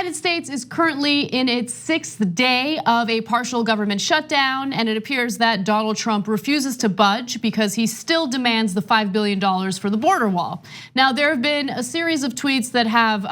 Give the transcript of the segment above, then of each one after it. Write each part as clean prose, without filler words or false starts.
United States is currently in its 6th day of a partial government shutdown, and it appears that Donald Trump refuses to budge because he still demands the $5 billion for the border wall. Now, there have been a series of tweets that have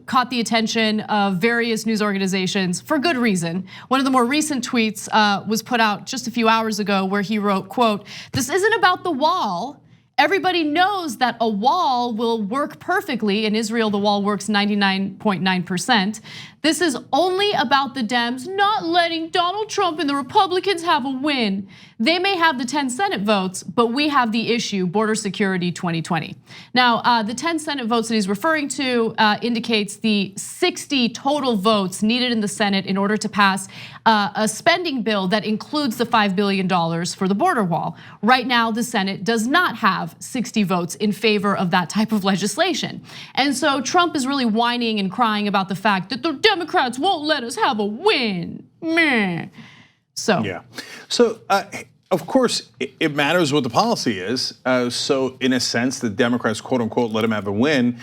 caught the attention of various news organizations for good reason. One of the more recent tweets was put out just a few hours ago where he wrote, quote, "This isn't about the wall. Everybody knows that a wall will work perfectly. In Israel, the wall works 99.9%. This is only about the Dems not letting Donald Trump and the Republicans have a win. They may have the 10 Senate votes, but we have the issue, border security 2020. Now, the 10 Senate votes that he's referring to indicates the 60 total votes needed in the Senate in order to pass a spending bill that includes the $5 billion for the border wall. Right now, the Senate does not have 60 votes in favor of that type of legislation. And so Trump is really whining and crying about the fact that the Democrats won't let us have a win. Meh. So yeah, so of course it matters what the policy is. So in a sense, the Democrats, quote unquote, let him have a win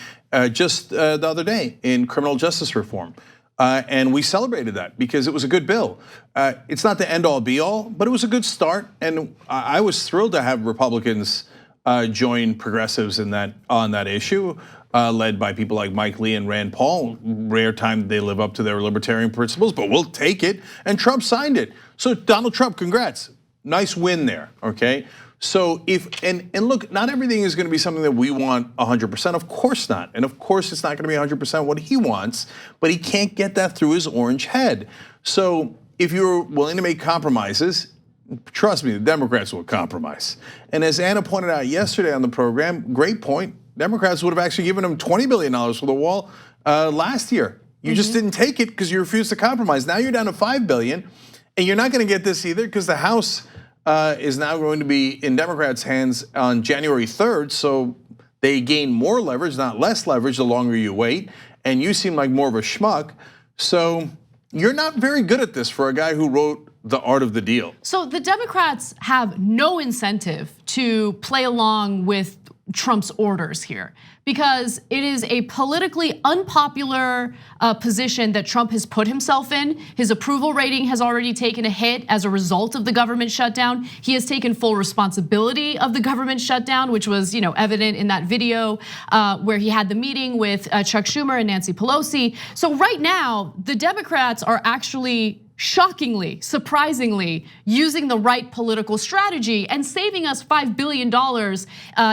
just the other day in criminal justice reform. And we celebrated that because it was a good bill. It's not the end all be all, but it was a good start. And I was thrilled to have Republicans join progressives in on that issue, led by people like Mike Lee and Rand Paul. Rare time they live up to their libertarian principles, but we'll take it. And Trump signed it. So Donald Trump, congrats, nice win there. Okay. So and look, not everything is going to be something that we want 100%. Of course not, and of course it's not going to be 100% what he wants. But he can't get that through his orange head. So if you're willing to make compromises, trust me, the Democrats will compromise. And as Anna pointed out yesterday on the program, great point. Democrats would have actually given him $20 billion for the wall last year. You just didn't take it because you refused to compromise. Now you're down to $5 billion, and you're not going to get this either because the House is now going to be in Democrats' hands on January 3rd. So they gain more leverage, not less leverage, the longer you wait. And you seem like more of a schmuck. So you're not very good at this for a guy who wrote The Art of the Deal. So the Democrats have no incentive to play along with Trump's orders here, because it is a politically unpopular position that Trump has put himself in. His approval rating has already taken a hit as a result of the government shutdown. He has taken full responsibility of the government shutdown, which was evident in that video where he had the meeting with Chuck Schumer and Nancy Pelosi. So right now, the Democrats are actually shockingly, surprisingly, using the right political strategy and saving us $5 billion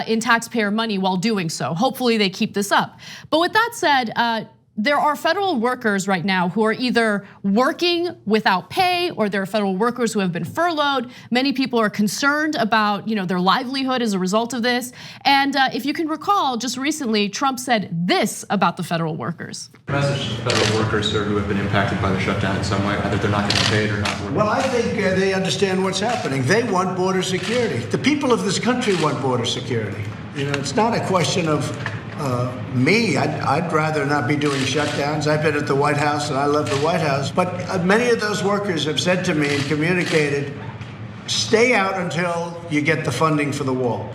in taxpayer money while doing so. Hopefully they keep this up. But with that said, there are federal workers right now who are either working without pay, or there are federal workers who have been furloughed. Many people are concerned about their livelihood as a result of this. And if you can recall, just recently, Trump said this about the federal workers. Message to federal workers, sir, who have been impacted by the shutdown in some way, either they're not getting paid or not working. Well, I think they understand what's happening. They want border security. The people of this country want border security. It's not a question of me. I'd rather not be doing shutdowns. I've been at the White House and I love the White House. But many of those workers have said to me and communicated, stay out until you get the funding for the wall.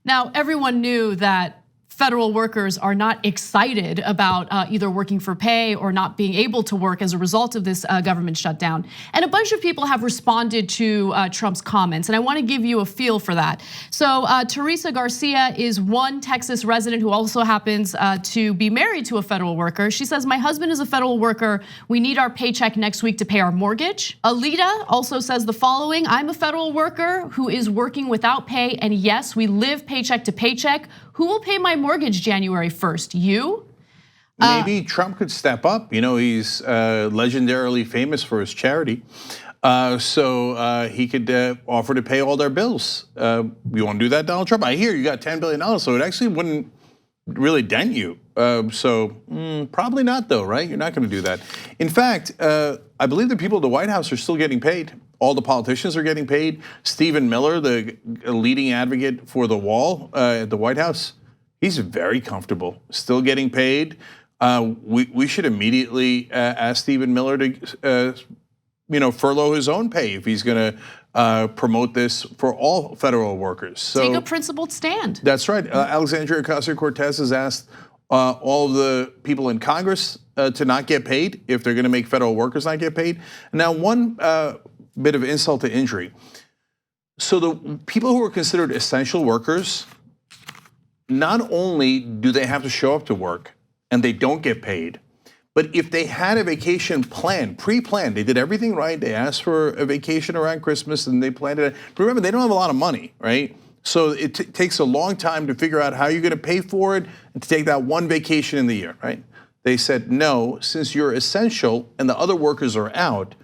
Now, everyone knew that federal workers are not excited about either working for pay or not being able to work as a result of this government shutdown. And a bunch of people have responded to Trump's comments, and I want to give you a feel for that. So Teresa Garcia is one Texas resident who also happens to be married to a federal worker. She says, my husband is a federal worker. We need our paycheck next week to pay our mortgage. Alita also says the following: I'm a federal worker who is working without pay, and yes, we live paycheck to paycheck. Who will pay my mortgage January 1st? You? Maybe Trump could step up. He's legendarily famous for his charity. So he could offer to pay all their bills. You want to do that, Donald Trump? I hear you got $10 billion, so it actually wouldn't really dent you. So probably not though, right? You're not going to do that. In fact, I believe the people at the White House are still getting paid. All the politicians are getting paid. Stephen Miller, the leading advocate for the wall at the White House, he's very comfortable, still getting paid. We should immediately ask Stephen Miller to furlough his own pay if he's going to promote this for all federal workers. So take a principled stand. That's right. Alexandria Ocasio-Cortez has asked all of the people in Congress to not get paid if they're going to make federal workers not get paid. Now, one bit of insult to injury. So the people who are considered essential workers, not only do they have to show up to work and they don't get paid, but if they had a vacation planned, pre-planned, they did everything right, they asked for a vacation around Christmas and they planned it. But remember, they don't have a lot of money, right? So it takes a long time to figure out how you're gonna pay for it and to take that one vacation in the year, right? They said, no, since you're essential and the other workers are out,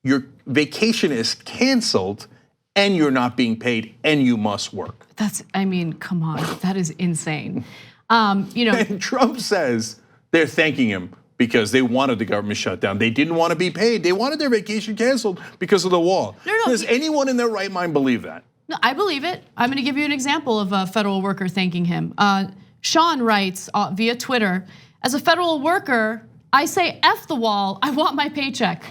your vacation is canceled and you're not being paid and you must work. I mean, come on, that is insane. And Trump says they're thanking him because they wanted the government shut down. They didn't want to be paid. They wanted their vacation canceled because of the wall. No, Does anyone in their right mind believe that? No, I believe it. I'm gonna give you an example of a federal worker thanking him. Sean writes via Twitter, as a federal worker, I say F the wall, I want my paycheck.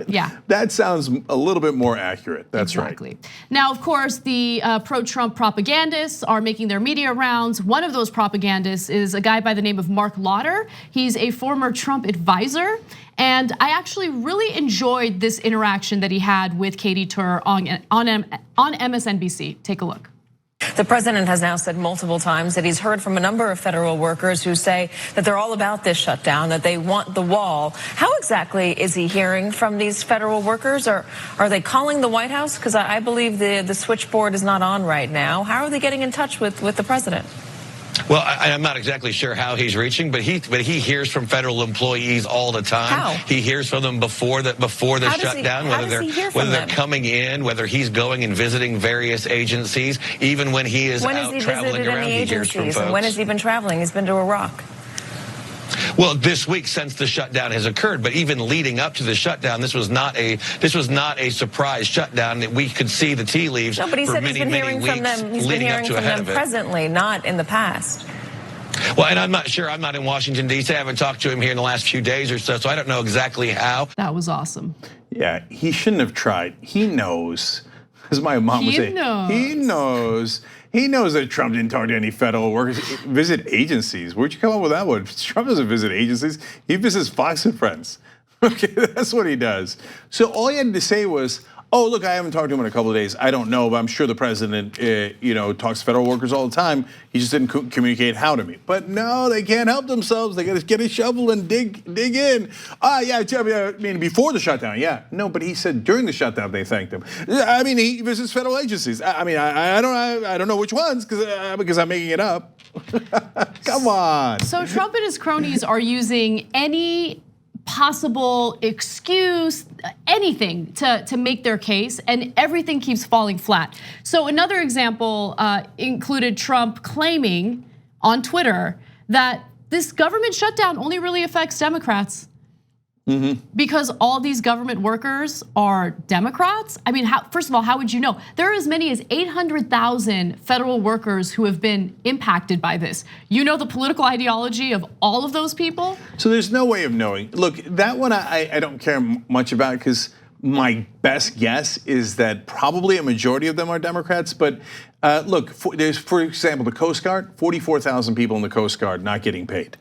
Yeah. That sounds a little bit more accurate, that's exactly. right. Now, of course, the pro-Trump propagandists are making their media rounds. One of those propagandists is a guy by the name of Mark Lauder. He's a former Trump advisor. And I actually really enjoyed this interaction that he had with Katie Tur on MSNBC. Take a look. The president has now said multiple times that he's heard from a number of federal workers who say that they're all about this shutdown, that they want the wall. How exactly is he hearing from these federal workers? Or are they calling the White House? Because I believe the switchboard is not on right now. How are they getting in touch with the president? Well, I'm not exactly sure how he's reaching, but he hears from federal employees all the time. How? He hears from them before the shutdown, whether they're coming in, whether he's going and visiting various agencies, even when he is out traveling around, he hears from folks. And when has he been traveling? He's been to Iraq. Well, this week since the shutdown has occurred, but even leading up to the shutdown, this was not a surprise shutdown that we could see the tea leaves. No, but he for said many, he's been hearing from them. He's been hearing from them presently, not in the past. Well, and I'm not sure. I'm not in Washington, D.C. I haven't talked to him here in the last few days or so I don't know exactly how. That was awesome. Yeah, he shouldn't have tried. He knows, as my mom would say, he knows. He knows that Trump didn't talk to any federal workers, visit agencies. Where'd you come up with that one? Trump doesn't visit agencies. He visits Fox and Friends. Okay, that's what he does. So all he had to say was, oh, look, I haven't talked to him in a couple of days. I don't know, but I'm sure the president, talks to federal workers all the time. He just didn't communicate how to me. But no, they can't help themselves. They got to get a shovel and dig in. I mean, before the shutdown, yeah. No, but he said during the shutdown they thanked him. I mean, he visits federal agencies. I mean, I don't know which ones because I'm making it up. Come on. So Trump and his cronies are using any possible excuse, anything to make their case, and everything keeps falling flat. So another example included Trump claiming on Twitter that this government shutdown only really affects Democrats. Because all these government workers are Democrats? I mean, first of all, how would you know? There are as many as 800,000 federal workers who have been impacted by this. You know the political ideology of all of those people? So there's no way of knowing. Look, that one I don't care much about because my best guess is that probably a majority of them are Democrats. But look, there's, for example, the Coast Guard, 44,000 people in the Coast Guard not getting paid.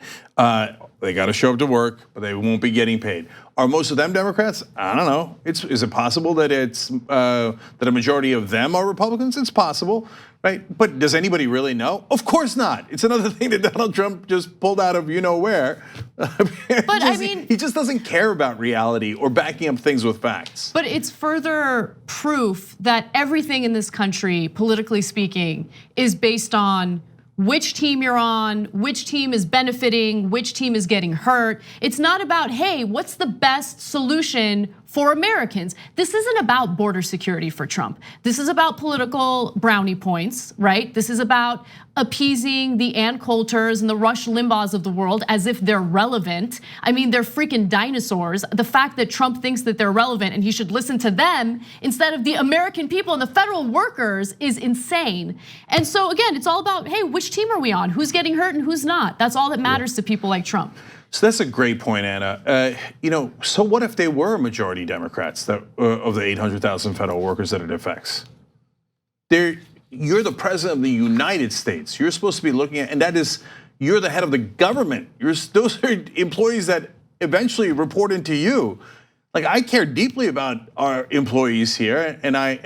They got to show up to work, but they won't be getting paid. Are most of them Democrats? I don't know. Is it possible that that a majority of them are Republicans? It's possible, right? But does anybody really know? Of course not. It's another thing that Donald Trump just pulled out of you know where. But he just doesn't care about reality or backing up things with facts. But it's further proof that everything in this country, politically speaking, is based on which team you're on, which team is benefiting, which team is getting hurt. It's not about, hey, what's the best solution for Americans? This isn't about border security for Trump. This is about political brownie points, right? This is about appeasing the Ann Coulters and the Rush Limbaughs of the world as if they're relevant. I mean, they're freaking dinosaurs. The fact that Trump thinks that they're relevant and he should listen to them instead of the American people and the federal workers is insane. And so again, it's all about, hey, which team are we on? Who's getting hurt and who's not? That's all that matters to people like Trump. So that's a great point, Anna. So what if they were majority Democrats of the 800,000 federal workers that it affects? You're the president of the United States. You're supposed to be looking at, and that is, You're the head of the government. Those are employees that eventually report into you. Like, I care deeply about our employees here, and I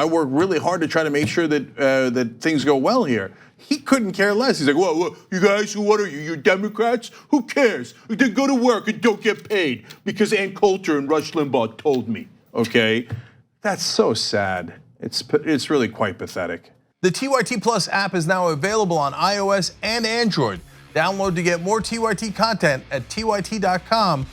work really hard to try to make sure that that things go well here. He couldn't care less. He's like, well, you guys, what are you? You're Democrats? Who cares? Then go to work and don't get paid because Ann Coulter and Rush Limbaugh told me. Okay, that's so sad. It's really quite pathetic. The TYT Plus app is now available on iOS and Android. Download to get more TYT content at tyt.com/app.